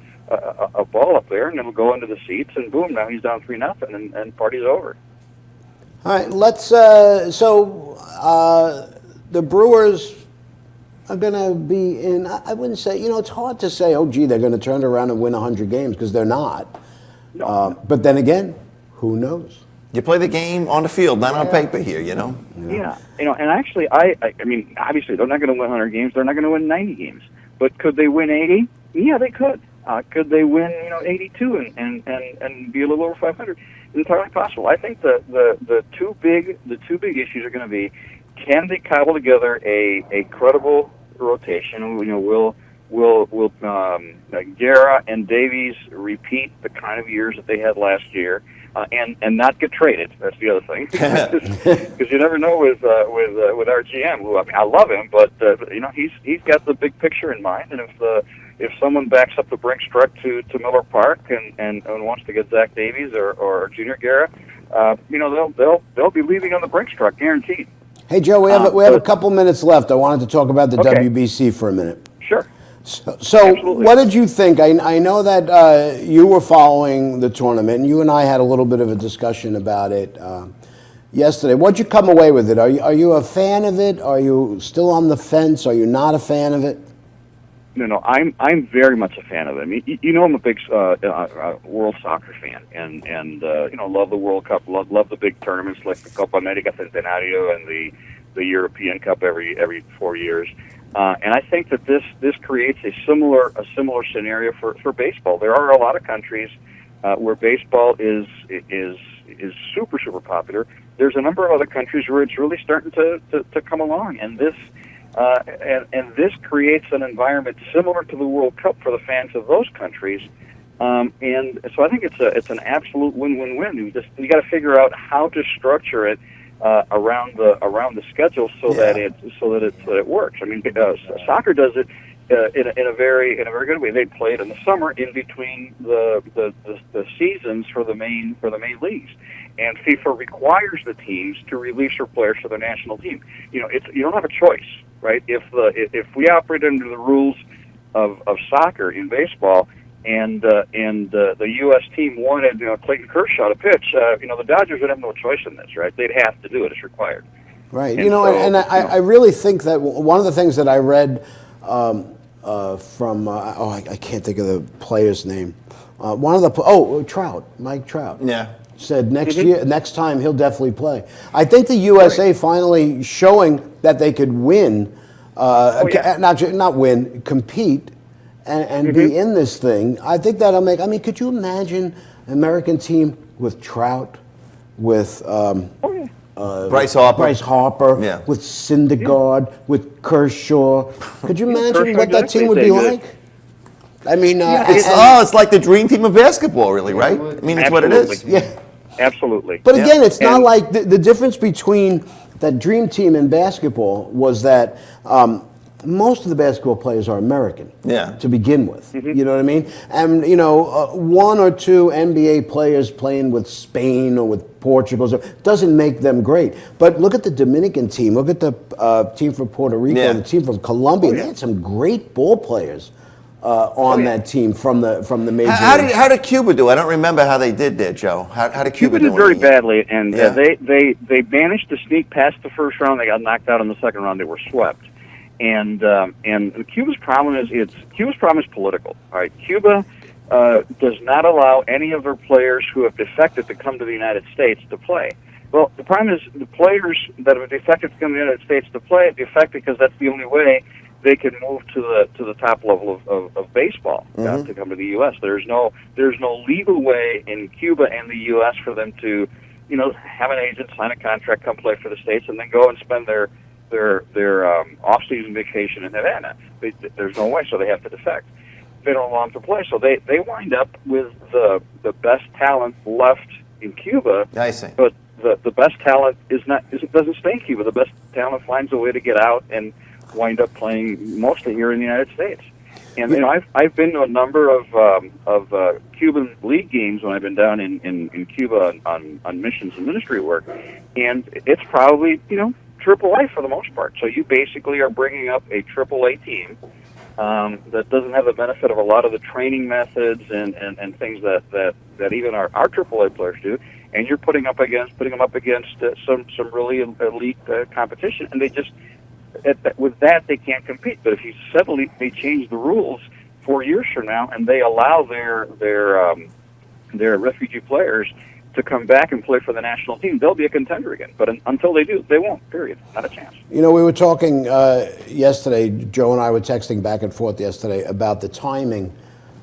ball up there, and it'll go into the seats, and boom, now he's down 3-0, and party's over. All right, let's. The Brewers are going to be in. I wouldn't say. You know, it's hard to say. Oh, gee, they're going to turn around and win 100 games because they're not. But then again, who knows? You play the game on the field, not on paper here, you know? Yeah. You know, and actually, I mean, obviously, they're not going to win 100 games. They're not going to win 90 games. But could they win 80? Yeah, they could. Could they win, 82 and be a little over 500? It's entirely possible. I think the two big issues are going to be, can they cobble together a credible rotation? Will Guerra and Davies repeat the kind of years that they had last year? And not get traded. That's the other thing, because you never know with our GM, who I love him, but he's got the big picture in mind. And if someone backs up the Brinks truck to Miller Park and wants to get Zach Davies or Junior Guerra, they'll be leaving on the Brinks truck, guaranteed. Hey Joe, we have a couple minutes left. I wanted to talk about the WBC for a minute. Sure. So what did you think? I know that you were following the tournament, and you and I had a little bit of a discussion about it yesterday. What'd you come away with it? Are you a fan of it? Are you still on the fence? Are you not a fan of it? No, I'm very much a fan of it. I mean, I'm a big world soccer fan, and love the World Cup, love the big tournaments like the Copa America Centenario and the European Cup every 4 years. And I think that this creates a similar scenario for baseball. There are a lot of countries where baseball is super popular. There's a number of other countries where it's really starting to come along, and this creates an environment similar to the World Cup for the fans of those countries. And so I think it's an absolute win-win-win. You got to figure out how to structure it around the schedule so that it works. I mean, soccer does it in a very good way. They play it in the summer in between the seasons for the main leagues, and FIFA requires the teams to release their players to their national team. You don't have a choice, right? If we operate under the rules of soccer in baseball, and the U.S. team wanted Clayton Kershaw to pitch, the Dodgers would have no choice in this, right? They'd have to do it. It's required. Right. I really think that one of the things that I read from I can't think of the player's name. Trout, Mike Trout. Yeah. Said next time he'll definitely play. I think the USA finally showing that they could win, not win, compete. And be in this thing. I think that'll make. I mean, could you imagine an American team with Trout, with Bryce Harper, with Syndergaard, with Kershaw? Could you imagine what that team would be like? I mean, it's like the dream team of basketball, really, right? I mean, it's what it is. Yeah, absolutely. But again, it's not like the difference between that dream team in basketball was that. Most of the basketball players are American to begin with. You know what I mean? And, one or two NBA players playing with Spain or with Portugal doesn't make them great. But look at the Dominican team. Look at the team from Puerto Rico, the team from Colombia. They had some great ball players on that team from the major. How did Cuba do? I don't remember how they did there, Joe. How did Cuba do? Cuba did very badly, and Yeah. they managed to sneak past the first round. They got knocked out in the second round. They were swept, and Cuba's problem is political. All right, Cuba does not allow any of their players who have defected to come to the United States to play. Well, the problem is the players that have defected to come to the United States to play defect because that's the only way they can move to the top level of baseball to come to the U.S. There's no legal way in Cuba and the U.S. for them to, have an agent, sign a contract, come play for the States, and then go and spend their off-season vacation in Havana. There's no way, so they have to defect. They don't allow them to play, so they wind up with the best talent left in Cuba. I see. But the best talent doesn't stay in Cuba. The best talent finds a way to get out and wind up playing mostly here in the United States. And I've been to a number of Cuban league games when I've been down in Cuba on missions and ministry work, and it's probably AAA for the most part. So you basically are bringing up a AAA team that doesn't have the benefit of a lot of the training methods and things that even our AAA players do, and you're putting them up against some really elite competition, and they just with that they can't compete. But if you suddenly they change the rules 4 years from now and they allow their refugee players to come back and play for the national team, they'll be a contender again. But until they do, they won't, period. Not a chance. We were talking yesterday, Joe and I were texting back and forth yesterday about the timing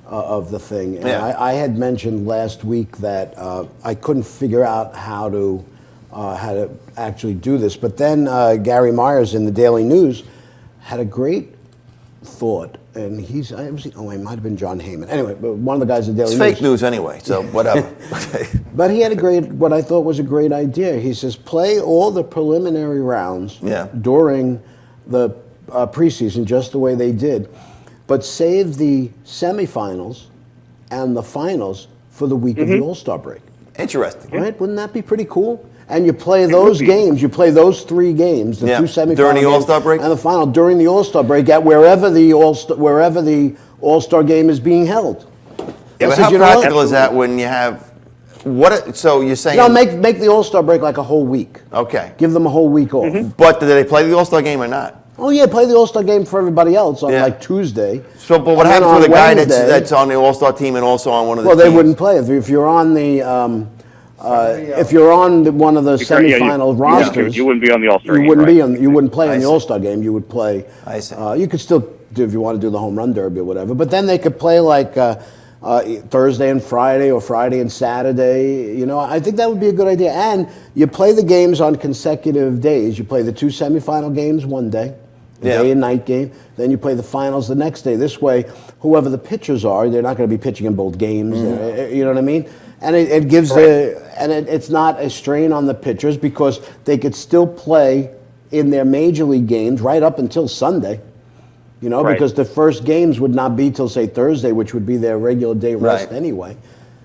of the thing. And I had mentioned last week that I couldn't figure out how to actually do this. But then Gary Myers in the Daily News had a great thought. And it might have been John Heyman. Anyway, but one of the guys in the Daily News. It's fake news anyway, so whatever. But he had what I thought was a great idea. He says, play all the preliminary rounds during the preseason, just the way they did, but save the semifinals and the finals for the week of the All-Star break. Interesting. Right? Wouldn't that be pretty cool? And you play those games, you play those 3 games, the 2 semifinals during the All-Star break and the final during the All-Star break at wherever the All-Star game is being held. Yeah, but how practical is that when you have so you're saying make the All-Star break like a whole week. Okay. Give them a whole week off. But do they play the All-Star game or not? Oh yeah, play the All-Star game for everybody else on like Tuesday. So, but what happens with a guy that's on the All-Star team and also on one of the teams? Well, they wouldn't play if you're on the. If you're on one of the semifinal rosters, you wouldn't be on the All-Star game. You wouldn't play in the All-Star game. You would play. I see. You could still do if you want to do the home run derby or whatever. But then they could play like Thursday and Friday or Friday and Saturday. I think that would be a good idea. And you play the games on consecutive days. You play the 2 semifinal games one day, day and night game. Then you play the finals the next day. This way, whoever the pitchers are, they're not going to be pitching in both games. You know what I mean? And it gives it's not a strain on the pitchers because they could still play in their major league games right up until Sunday, because the first games would not be till say Thursday, which would be their regular day rest anyway.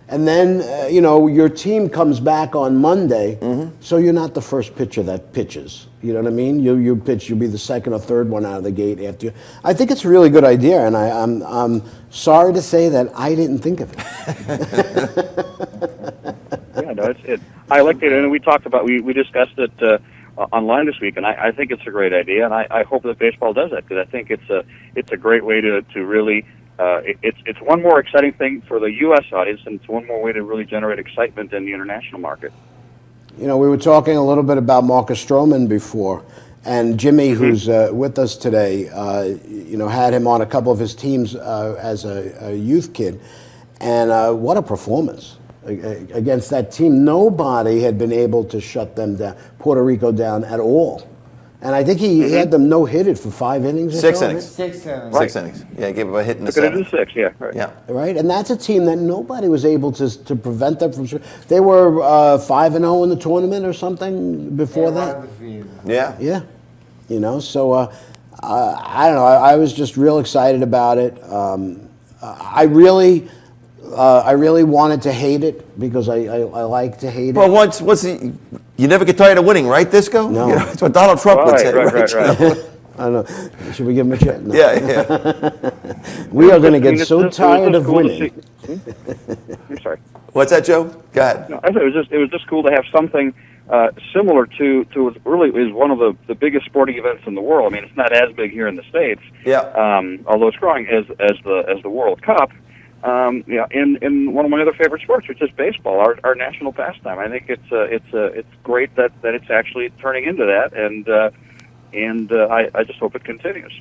And then, your team comes back on Monday, so you're not the first pitcher that pitches. You know what I mean? You pitch, you'll be the second or third one out of the gate after you. I think it's a really good idea, and I'm sorry to say that I didn't think of it. I liked it, and we talked about, we discussed it online this week, and I think it's a great idea, and I hope that baseball does that, because I think it's a great way to really, it's one more exciting thing for the U.S. audience, and it's one more way to really generate excitement in the international market. We were talking a little bit about Marcus Stroman before, and Jimmy, who's with us today, had him on a couple of his teams as a youth kid, and what a performance against that team. Nobody had been able to shut them down, Puerto Rico down at all. And I think he had them no-hitted for 5 innings. 6 innings. 6 innings. 6 innings. Yeah, he gave up a hit in the Took it 7th. into 6, yeah. Right. Yeah. Right, and that's a team that nobody was able to prevent them from. They were 5-0 in the tournament or something before that. Yeah. Yeah, so I don't know. I was just real excited about it. I really wanted to hate it because I like to hate it. Well, you never get tired of winning, right, Disco? No. That's what Donald Trump would say. Right. I don't know. Should we give him a chance? No. Yeah. We are going to get it's so just- it was tired just of cool to winning. I'm sorry. What's that, Joe? Go ahead. No, I thought it was just cool to have something similar to what really is one of the biggest sporting events in the world. I mean, it's not as big here in the States. Yeah. Although it's growing as the World Cup. In one of my other favorite sports, which is baseball, our national pastime. I think it's great that it's actually turning into that, and I just hope it continues.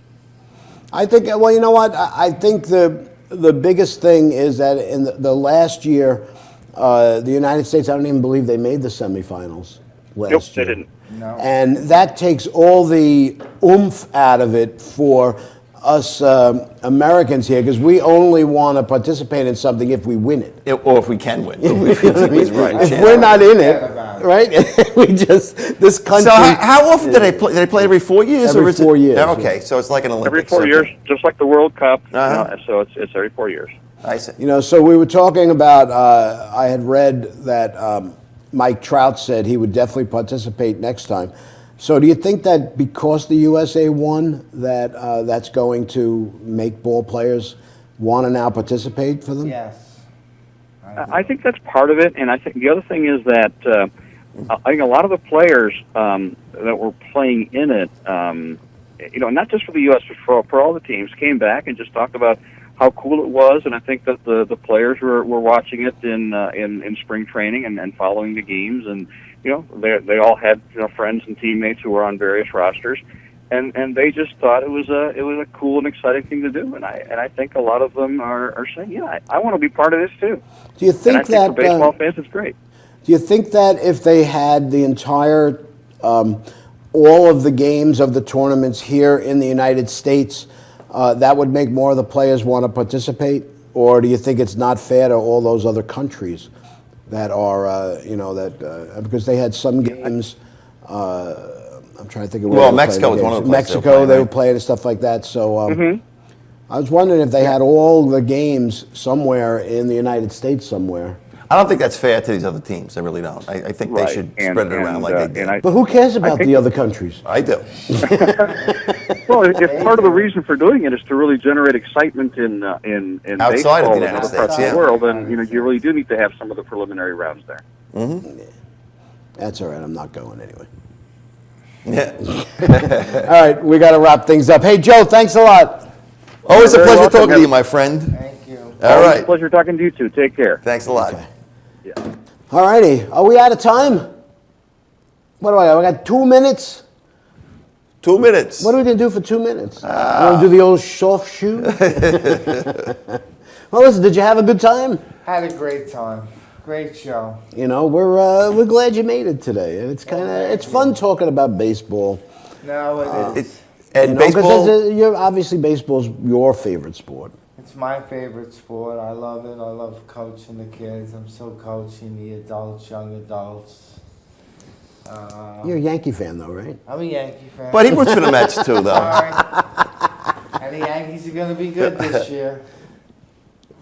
I think, well, you know what? I think the biggest thing is that in the last year, the United States, I don't even believe they made the semifinals last year. They didn't. No. And that takes all the oomph out of it for us Americans here, because we only want to participate in something if we win it. Or if we can win. If we're not in it, right? We just, this country. So how often do they play? Do they play every 4 years? Every or is 4 years, Yeah, okay, so it's like an Olympics. Every 4 years, okay. just like the World Cup. Uh-huh. So it's every 4 years. I see. You know, so we were talking about, I had read that Mike Trout said he would definitely participate next time. So do you think that because the USA won, that that's going to make ball players want to now participate for them? Yes. I think that's part of it, and I think the other thing is that I think a lot of the players that were playing in it, not just for the U.S. but for all the teams, came back and just talked about how cool it was, and I think that the players were watching it in spring training and following the games, and they all had friends and teammates who were on various rosters, and they just thought it was a cool and exciting thing to do, and I think a lot of them are saying, I want to be part of this too. Do you think and I think for baseball fans, it's great. Do you think that if they had the entire, all of the games of the tournaments here in the United States, that would make more of the players want to participate? Or do you think it's not fair to all those other countries that are, because they had some games, I'm trying to think of where Well, they Mexico played was the one of games. the places Mexico, they were right? playing and stuff like that. So I was wondering if they had all the games somewhere in the United States somewhere. I don't think that's fair to these other teams. I really don't. I think Right. they should And- spread it around and, like they did. But who cares about the other countries? I do. Well, if part of the reason for doing it is to really generate excitement in Outside baseball of the in United other States, parts of yeah. the world, then you really do need to have some of the preliminary rounds there. That's all right. I'm not going anyway. Yeah. All right, we got to wrap things up. Hey, Joe, thanks a lot. Always a You're very pleasure welcome. talking to you, my friend. Thank you. All Always right. a pleasure talking to you too. Take care. Thanks a lot. All righty. Are we out of time? What do I got? We got 2 minutes? 2 minutes. What are we going to do for 2 minutes? Want to do the old soft shoe? Well, listen, did you have a good time? Had a great time. Great show. You know, we're glad you made it today. It's it's fun talking about baseball. No, it is. And You know, 'cause baseball. you're obviously baseball's your favorite sport. It's my favorite sport. I love it. I love coaching the kids. I'm still coaching the adults, young adults. You're a Yankee fan, though, right? I'm a Yankee fan. But he roots for the Mets too, though. Sorry. And the Yankees are going to be good this year.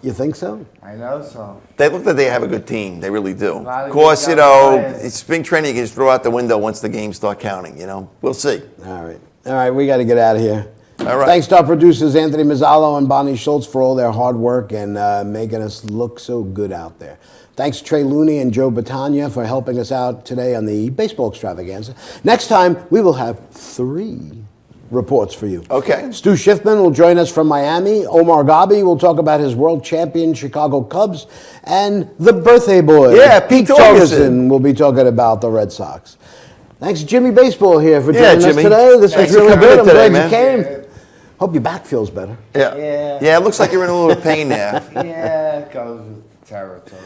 You think so? I know so. They look like they have a good team. They really do. lot of Of course, good you know, young players. it's spring training. You can just throw out the window once the games start counting. You know, we'll see. All right. All right, we got to get out of here. All right. Thanks to our producers, Anthony Mazzalo and Bonnie Schultz, for all their hard work and making us look so good out there. Thanks to Trey Looney and Joe Battaglia for helping us out today on the baseball extravaganza. Next time, we will have 3 reports for you. Okay. Stu Schiffman will join us from Miami. Omar Gabi will talk about his world champion Chicago Cubs. And the birthday boy, Yeah, Pete Torgerson. will be talking about the Red Sox. Thanks, Jimmy Baseball here for Yeah, joining us Jimmy. today. This Thanks was for really coming good. in I'm today, glad man. you came. Hope your back feels better. Yeah. Yeah. It looks like you're in a little pain there. Yeah, it goes with territory.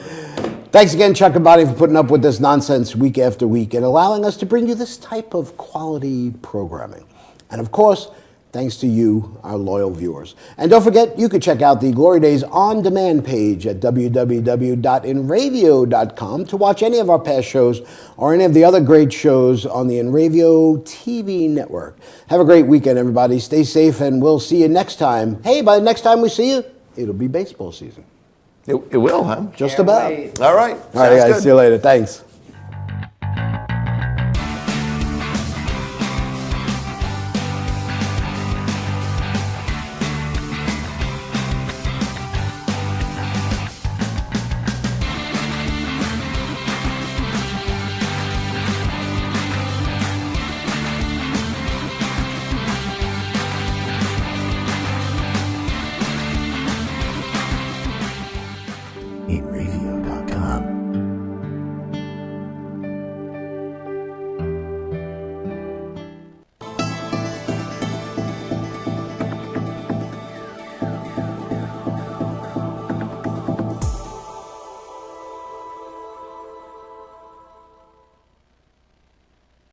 Thanks again, Chuck and Bonnie, for putting up with this nonsense week after week and allowing us to bring you this type of quality programming. And of course, thanks to you, our loyal viewers. And don't forget, you can check out the Glory Days on-demand page at www.inravio.com to watch any of our past shows or any of the other great shows on the Inravio TV network. Have a great weekend, everybody. Stay safe, and we'll see you next time. Hey, by the next time we see you, it'll be baseball season. It will, huh? Just Can't about. wait. All right. All right, Sounds guys. good. See you later. Thanks.